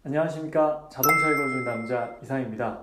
안녕하십니까. 자동차 읽어주는 남자 이상입니다.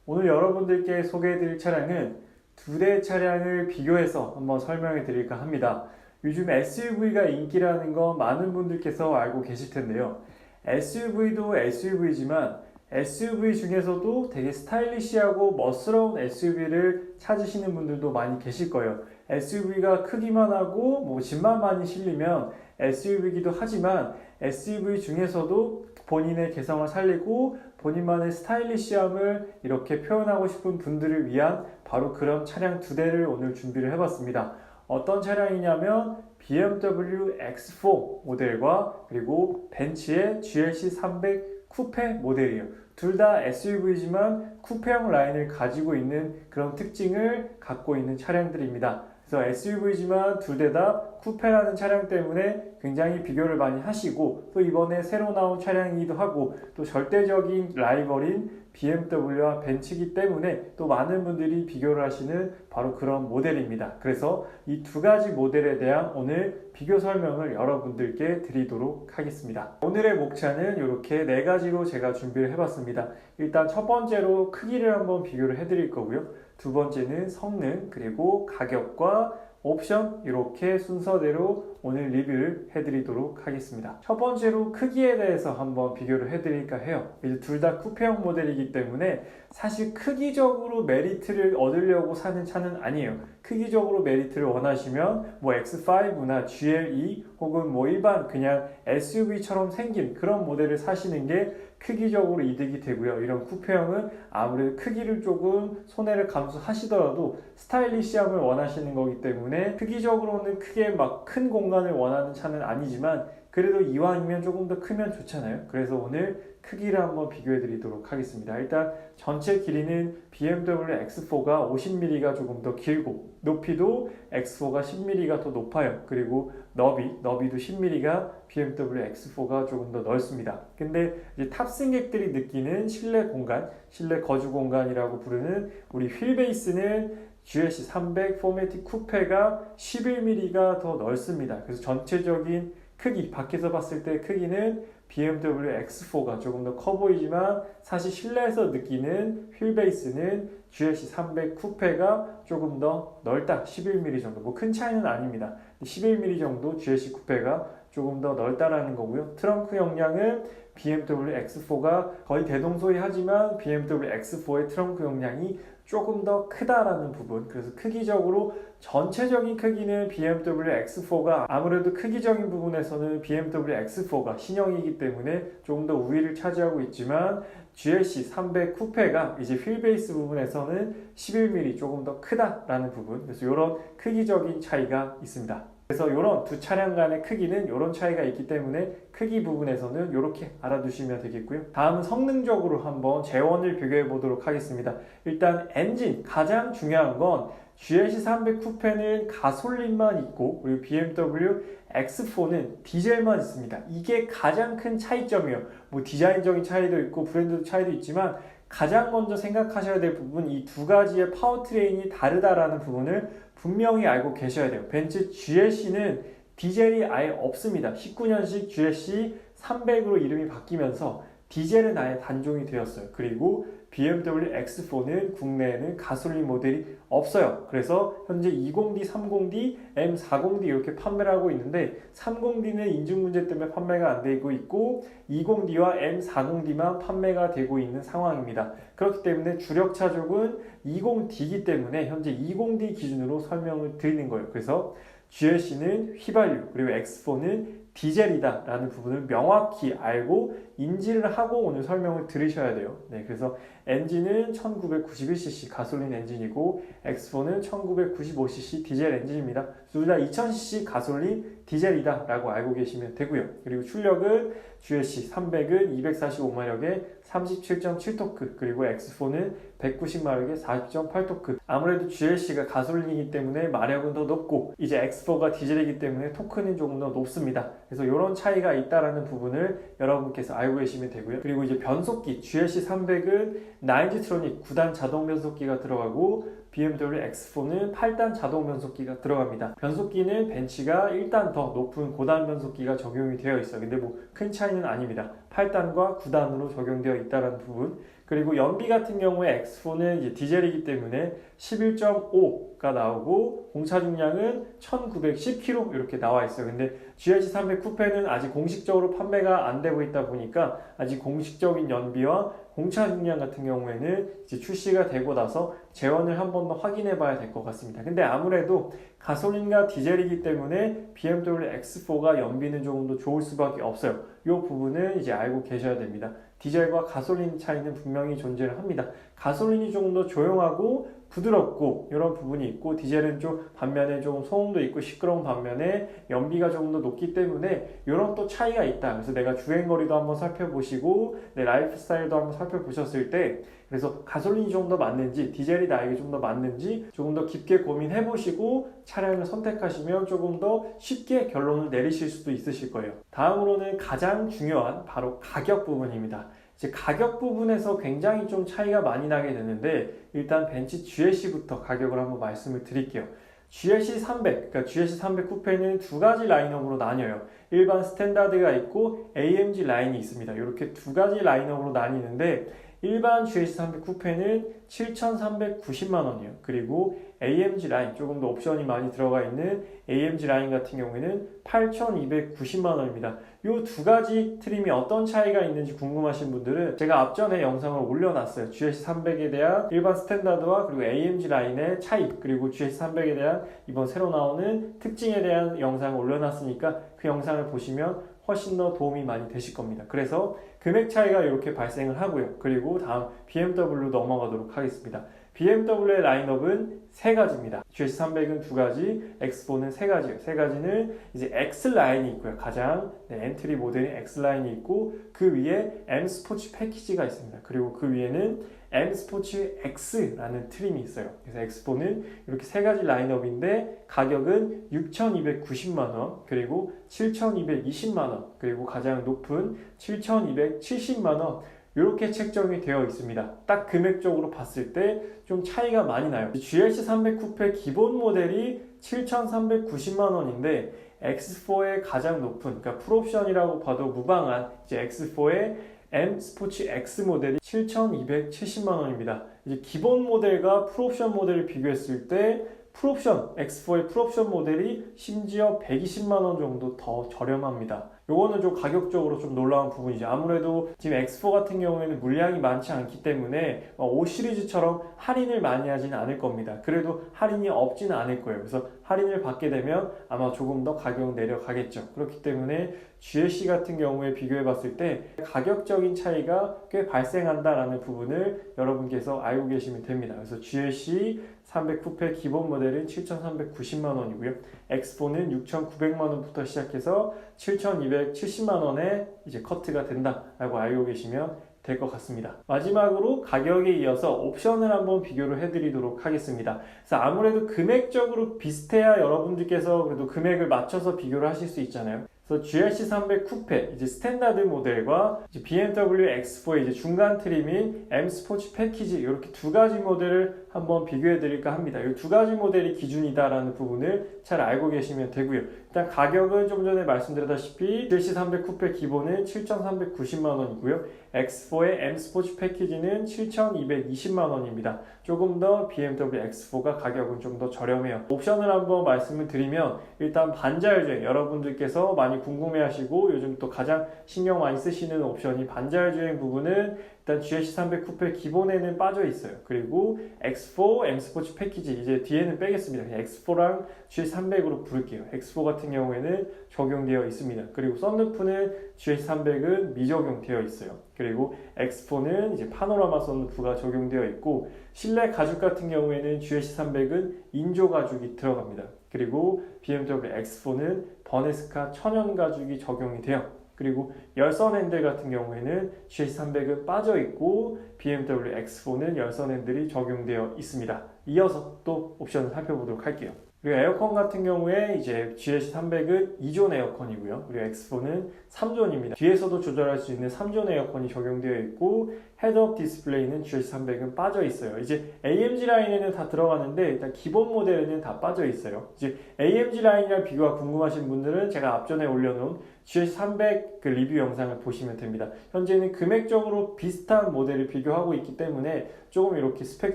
오늘 여러분들께 소개해드릴 차량은 두 대 차량을 비교해서 한번 설명해 드릴까 합니다. 요즘 SUV가 인기라는 거 많은 분들께서 알고 계실 텐데요. SUV도 SUV지만 SUV 중에서도 되게 스타일리시하고 멋스러운 SUV를 찾으시는 분들도 많이 계실 거예요. SUV가 크기만 하고 짐만 많이 실리면 SUV이기도 하지만 SUV 중에서도 본인의 개성을 살리고 본인만의 스타일리시함을 이렇게 표현하고 싶은 분들을 위한 바로 그런 차량 두 대를 오늘 준비를 해봤습니다. 어떤 차량이냐면 BMW X4 모델과 그리고 벤츠의 GLC 300 쿠페 모델이에요. 둘 다 SUV지만 쿠페형 라인을 가지고 있는 그런 특징을 갖고 있는 차량들입니다. 그래서 SUV지만 두 대 다 쿠페라는 차량 때문에 굉장히 비교를 많이 하시고, 또 이번에 새로 나온 차량이기도 하고, 또 절대적인 라이벌인 BMW와 벤츠이기 때문에 또 많은 분들이 비교를 하시는 바로 그런 모델입니다. 그래서 이 두 가지 모델에 대한 오늘 비교 설명을 여러분들께 드리도록 하겠습니다. 오늘의 목차는 이렇게 네 가지로 제가 준비를 해봤습니다. 일단 첫 번째로 크기를 한번 비교를 해드릴 거고요. 두 번째는 성능, 그리고 가격과 옵션, 이렇게 순서대로 오늘 리뷰를 해드리도록 하겠습니다. 첫 번째로 크기에 대해서 한번 비교를 해드릴까 해요. 둘 다 쿠페형 모델이기 때문에 사실 크기적으로 메리트를 얻으려고 사는 차는 아니에요. 크기적으로 메리트를 원하시면 X5나 GLE 혹은 일반 그냥 SUV처럼 생긴 그런 모델을 사시는 게 크기적으로 이득이 되고요. 이런 쿠페형은 아무래도 크기를 조금 손해를 감수하시더라도 스타일리시함을 원하시는 거기 때문에 크기적으로는 크게 막 큰 공간을 원하는 차는 아니지만 그래도 이왕이면 조금 더 크면 좋잖아요. 그래서 오늘 크기를 한번 비교해 드리도록 하겠습니다. 일단 전체 길이는 BMW X4가 50mm가 조금 더 길고, 높이도 X4가 10mm가 더 높아요. 그리고 너비도 10mm가 BMW X4가 조금 더 넓습니다. 근데 이제 탑승객들이 느끼는 실내 공간, 실내 거주 공간이라고 부르는 우리 휠베이스는 GLC 300 4매틱 쿠페가 11mm가 더 넓습니다. 그래서 전체적인 크기, 밖에서 봤을 때 크기는 BMW X4가 조금 더 커 보이지만 사실 실내에서 느끼는 휠베이스는 GLC 300 쿠페가 조금 더 넓다. 11mm 정도. 큰 차이는 아닙니다. 11mm 정도 GLC 쿠페가 조금 더 넓다라는 거고요. 트렁크 용량은 BMW X4가 거의 대동소이하지만 BMW X4의 트렁크 용량이 조금 더 크다라는 부분. 그래서 크기적으로 전체적인 크기는 BMW X4가 아무래도 크기적인 부분에서는 BMW X4가 신형이기 때문에 조금 더 우위를 차지하고 있지만 GLC 300 쿠페가 이제 휠베이스 부분에서는 11mm 조금 더 크다라는 부분. 그래서 이런 크기적인 차이가 있습니다. 그래서 이런 두 차량 간의 크기는 이런 차이가 있기 때문에 크기 부분에서는 이렇게 알아두시면 되겠고요. 다음은 성능적으로 한번 재원을 비교해 보도록 하겠습니다. 일단 엔진, 가장 중요한 건 GLC 300 쿠페는 가솔린만 있고 그리고 BMW X4는 디젤만 있습니다. 이게 가장 큰 차이점이에요. 디자인적인 차이도 있고 브랜드 차이도 있지만 가장 먼저 생각하셔야 될 부분, 이 두 가지의 파워트레인이 다르다라는 부분을 분명히 알고 계셔야 돼요. 벤츠 GLC는 디젤이 아예 없습니다. 19년식 GLC 300으로 이름이 바뀌면서 디젤은 아예 단종이 되었어요. 그리고 BMW X4는 국내에는 가솔린 모델이 없어요. 그래서 현재 20D, 30D, M40D 이렇게 판매를 하고 있는데 30D는 인증 문제 때문에 판매가 안 되고 있고 20D와 M40D만 판매가 되고 있는 상황입니다. 그렇기 때문에 주력 차종은 20D이기 때문에 현재 20D 기준으로 설명을 드리는 거예요. 그래서 GLC는 휘발유, 그리고 X4는 디젤이다 라는 부분을 명확히 알고 인지를 하고 오늘 설명을 들으셔야 돼요. 네, 그래서 엔진은 1991cc 가솔린 엔진이고 X4는 1995cc 디젤 엔진입니다. 둘 다 2000cc 가솔린 디젤이다 라고 알고 계시면 되고요. 그리고 출력은 GLC 300은 245마력에 37.7토크, 그리고 X4는 190마력에 40.8토크. 아무래도 GLC가 가솔린이기 때문에 마력은 더 높고 이제 X4가 디젤이기 때문에 토크는 조금 더 높습니다. 그래서 이런 차이가 있다라는 부분을 여러분께서 알고 계시면 되고요. 그리고 이제 변속기, GLC 300은 9G트로닉 9단 자동 변속기가 들어가고 BMW X4는 8단 자동 변속기가 들어갑니다. 변속기는 벤츠가 1단 더 높은 고단 변속기가 적용이 되어 있어요. 근데 큰 차이는 아닙니다. 8단과 9단으로 적용되어 있다는 부분. 그리고 연비 같은 경우에 X4는 이제 디젤이기 때문에 11.5가 나오고 공차 중량은 1910km 이렇게 나와 있어요. 근데 GLC300 쿠페는 아직 공식적으로 판매가 안 되고 있다 보니까 아직 공식적인 연비와 공차 중량 같은 경우에는 이제 출시가 되고 나서 재원을 한 번 더 확인해 봐야 될 것 같습니다. 근데 아무래도 가솔린과 디젤이기 때문에 BMW X4가 연비는 조금 더 좋을 수밖에 없어요. 이 부분은 이제 알고 계셔야 됩니다. 디젤과 가솔린 차이는 분명히 존재를 합니다. 가솔린이 조금 더 조용하고 부드럽고 이런 부분이 있고 디젤은 좀 반면에 조금 소음도 있고 시끄러운 반면에 연비가 조금 더 높기 때문에 이런 또 차이가 있다. 그래서 내가 주행거리도 한번 살펴보시고 내 라이프 스타일도 한번 살펴보셨을 때 그래서 가솔린이 좀 더 맞는지 디젤이 나에게 좀 더 맞는지 조금 더 깊게 고민해 보시고 차량을 선택하시면 조금 더 쉽게 결론을 내리실 수도 있으실 거예요. 다음으로는 가장 중요한 바로 가격 부분입니다. 이제 가격 부분에서 굉장히 좀 차이가 많이 나게 되는데 일단 벤츠 GLC부터 가격을 한번 말씀을 드릴게요. GLC300, 그러니까 GLC300 쿠페는 두 가지 라인업으로 나뉘어요. 일반 스탠다드가 있고 AMG 라인이 있습니다. 이렇게 두 가지 라인업으로 나뉘는데 일반 GLC300 쿠페는 7,390만 원이에요. 그리고 AMG 라인, 조금 더 옵션이 많이 들어가 있는 AMG 라인 같은 경우에는 8,290만 원입니다. 이 두 가지 트림이 어떤 차이가 있는지 궁금하신 분들은 제가 앞전에 영상을 올려놨어요. GLC300에 대한 일반 스탠다드와 그리고 AMG 라인의 차이, 그리고 GLC300에 대한 이번 새로 나오는 특징에 대한 영상을 올려놨으니까 그 영상을 보시면 훨씬 더 도움이 많이 되실 겁니다. 그래서 금액 차이가 이렇게 발생을 하고요. 그리고 다음 BMW 넘어가도록 하겠습니다. BMW의 라인업은 세 가지입니다. GLC300은 두 가지, X4는 세 가지예요. 세 가지는 이제 X라인이 있고요. 가장 엔트리 모델인 X라인이 있고 그 위에 M 스포츠 패키지가 있습니다. 그리고 그 위에는 M 스포츠 X라는 트림이 있어요. 그래서 X4는 이렇게 세 가지 라인업인데 가격은 6,290만 원, 그리고 7,220만 원, 그리고 가장 높은 7,270만 원 이렇게 책정이 되어 있습니다. 딱 금액적으로 봤을 때 좀 차이가 많이 나요. GLC300 쿠페 기본 모델이 7,390만 원인데 X4의 가장 높은, 그러니까 풀옵션이라고 봐도 무방한 이제 X4의 M 스포츠 X 모델이 7,270만 원입니다. 이제 기본 모델과 풀옵션 모델을 비교했을 때 풀옵션, X4의 풀옵션 모델이 심지어 120만 원 정도 더 저렴합니다. 요거는 좀 가격적으로 좀 놀라운 부분이죠. 아무래도 지금 X4 같은 경우에는 물량이 많지 않기 때문에 5 시리즈처럼 할인을 많이 하지는 않을 겁니다. 그래도 할인이 없지는 않을 거예요. 그래서 할인을 받게 되면 아마 조금 더 가격은 내려가겠죠. 그렇기 때문에 GLC 같은 경우에 비교해 봤을 때 가격적인 차이가 꽤 발생한다라는 부분을 여러분께서 알고 계시면 됩니다. 그래서 GLC 300 쿠페 기본 모델은 7,390만 원이고요. X4는 6,900만 원부터 시작해서 7,270만 원에 이제 커트가 된다라고 알고 계시면 될 것 같습니다. 마지막으로 가격에 이어서 옵션을 한번 비교를 해드리도록 하겠습니다. 그래서 아무래도 금액적으로 비슷해야 여러분들께서 그래도 금액을 맞춰서 비교를 하실 수 있잖아요. 그래서 GLC300 쿠페 이제 스탠다드 모델과 이제 BMW X4의 이제 중간 트림인 M 스포츠 패키지 이렇게 두 가지 모델을 한번 비교해 드릴까 합니다. 이 두 가지 모델이 기준이다라는 부분을 잘 알고 계시면 되고요. 일단 가격은 좀 전에 말씀드렸다시피 GLC300 쿠페 기본은 7,390만 원이고요. X4의 M 스포츠 패키지는 7,220만 원입니다. 조금 더 BMW X4가 가격은 좀 더 저렴해요. 옵션을 한번 말씀을 드리면 일단 반자율주행 여러분들께서 많이 궁금해하시고 요즘 또 가장 신경 많이 쓰시는 옵션이 반자율주행 부분은 일단 GLC300 쿠페 기본에는 빠져 있어요. 그리고 X4 M 스포츠 패키지 이제 뒤에는 빼겠습니다. 그냥 X4랑 GL300으로 부를게요. X4 같은 경우에는 적용되어 있습니다. 그리고 썬루프는 GL300은 미적용되어 있어요. 그리고 X4는 이제 파노라마 썬루프가 적용되어 있고 실내 가죽 같은 경우에는 GLC300은 인조 가죽이 들어갑니다. 그리고 BMW X4는 버네스카 천연 가죽이 적용이 돼요. 그리고 열선 핸들 같은 경우에는 GLC300은 빠져 있고 BMW X4는 열선 핸들이 적용되어 있습니다. 이어서 또 옵션을 살펴보도록 할게요. 그리고 에어컨 같은 경우에 이제 GLC300은 2존 에어컨이고요. 그리고 X4는 3존입니다. 뒤에서도 조절할 수 있는 3존 에어컨이 적용되어 있고 헤드업 디스플레이는 GLC300은 빠져 있어요. 이제 AMG 라인에는 다 들어가는데 일단 기본 모델에는 다 빠져 있어요. 이제 AMG 라인이랑 비교가 궁금하신 분들은 제가 앞전에 올려놓은 GLC300 그 리뷰 영상을 보시면 됩니다. 현재는 금액적으로 비슷한 모델을 비교하고 있기 때문에 조금 이렇게 스펙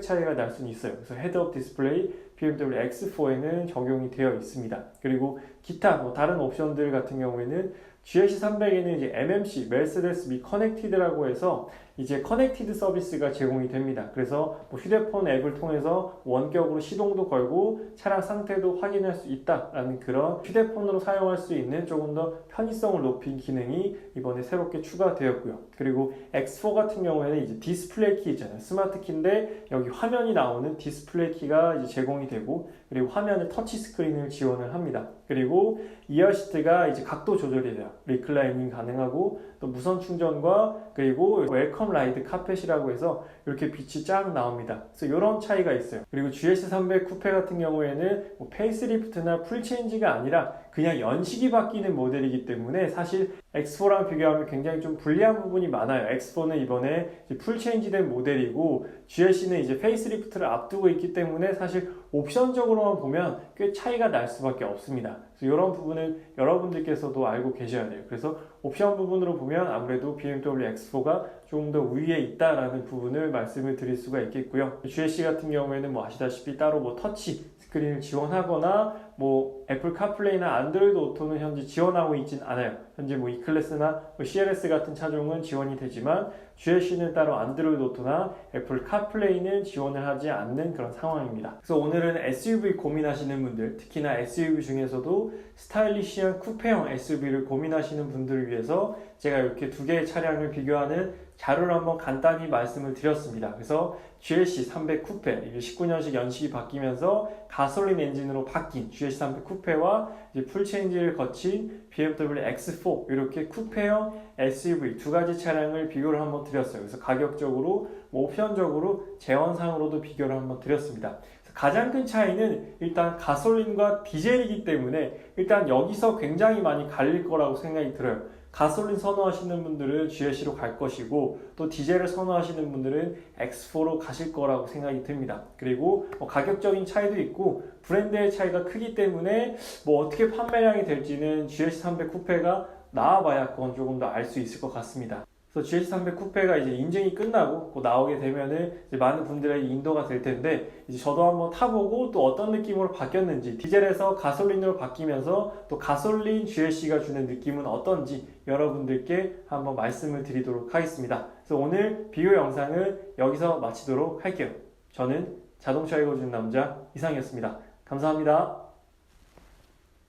차이가 날 수는 있어요. 그래서 헤드업 디스플레이 BMW X4에는 적용이 되어 있습니다. 그리고 기타 다른 옵션들 같은 경우에는 GLC300에는 이제 MMC, 메르세데스 미 커넥티드라고 해서 이제 커넥티드 서비스가 제공이 됩니다. 그래서 휴대폰 앱을 통해서 원격으로 시동도 걸고 차량 상태도 확인할 수 있다라는 그런 휴대폰으로 사용할 수 있는 조금 더 편의성을 높인 기능이 이번에 새롭게 추가되었고요. 그리고 X4 같은 경우에는 이제 디스플레이 키 있잖아요. 스마트 키인데 여기 화면이 나오는 디스플레이 키가 이제 제공이 되고 그리고 화면에 터치 스크린을 지원을 합니다. 그리고 이어 시트가 이제 각도 조절이 돼요. 리클라이닝 가능하고 또 무선 충전과 그리고 웰컴 라이드 카펫이라고 해서 이렇게 빛이 쫙 나옵니다. 그래서 이런 차이가 있어요. 그리고 GLC300 쿠페 같은 경우에는 페이스리프트나 풀체인지가 아니라 그냥 연식이 바뀌는 모델이기 때문에 사실 X4랑 비교하면 굉장히 좀 불리한 부분이 많아요. X4는 이번에 풀체인지된 모델이고 GLC는 이제 페이스리프트를 앞두고 있기 때문에 사실 옵션적으로만 보면 꽤 차이가 날 수밖에 없습니다. 그래서 이런 부분은 여러분들께서도 알고 계셔야 돼요. 그래서 옵션 부분으로 보면 아무래도 BMW X4가 조금 더 우위에 있다라는 부분을 말씀을 드릴 수가 있겠고요. GLC 같은 경우에는 아시다시피 따로 터치 스크린을 지원하거나 애플 카플레이나 안드로이드 오토는 현재 지원하고 있진 않아요. 현재 E클래스나 CLS 같은 차종은 지원이 되지만 GLC는 따로 안드로이드 오토나 애플 카플레이는 지원을 하지 않는 그런 상황입니다. 그래서 오늘은 SUV 고민하시는 분들, 특히나 SUV 중에서도 스타일리시한 쿠페형 SUV를 고민하시는 분들을 위해서 제가 이렇게 두 개의 차량을 비교하는 자료를 한번 간단히 말씀을 드렸습니다. 그래서 GLC300 쿠페, 이게 19년식 연식이 바뀌면서 가솔린 엔진으로 바뀐 GLC300 쿠페와 이제 풀체인지를 거친 BMW X4 이렇게 쿠페형 SUV 두 가지 차량을 비교를 한번 드렸어요. 그래서 가격적으로 옵션적으로 재원상으로도 비교를 한번 드렸습니다. 가장 큰 차이는 일단 가솔린과 디젤이기 때문에 일단 여기서 굉장히 많이 갈릴 거라고 생각이 들어요. 가솔린 선호하시는 분들은 GLC로 갈 것이고 또 디젤을 선호하시는 분들은 X4로 가실 거라고 생각이 듭니다. 그리고 가격적인 차이도 있고 브랜드의 차이가 크기 때문에 어떻게 판매량이 될지는 GLC300 쿠페가 나와봐야 그건 조금 더 알 수 있을 것 같습니다. 그래서 GLC300 쿠페가 이제 인증이 끝나고 나오게 되면은 이제 많은 분들에게 인도가 될 텐데 이제 저도 한번 타보고 또 어떤 느낌으로 바뀌었는지 디젤에서 가솔린으로 바뀌면서 또 가솔린 GLC가 주는 느낌은 어떤지 여러분들께 한번 말씀을 드리도록 하겠습니다. 그래서 오늘 비교 영상은 여기서 마치도록 할게요. 저는 자동차 읽어주는 남자 이상이었습니다. 감사합니다.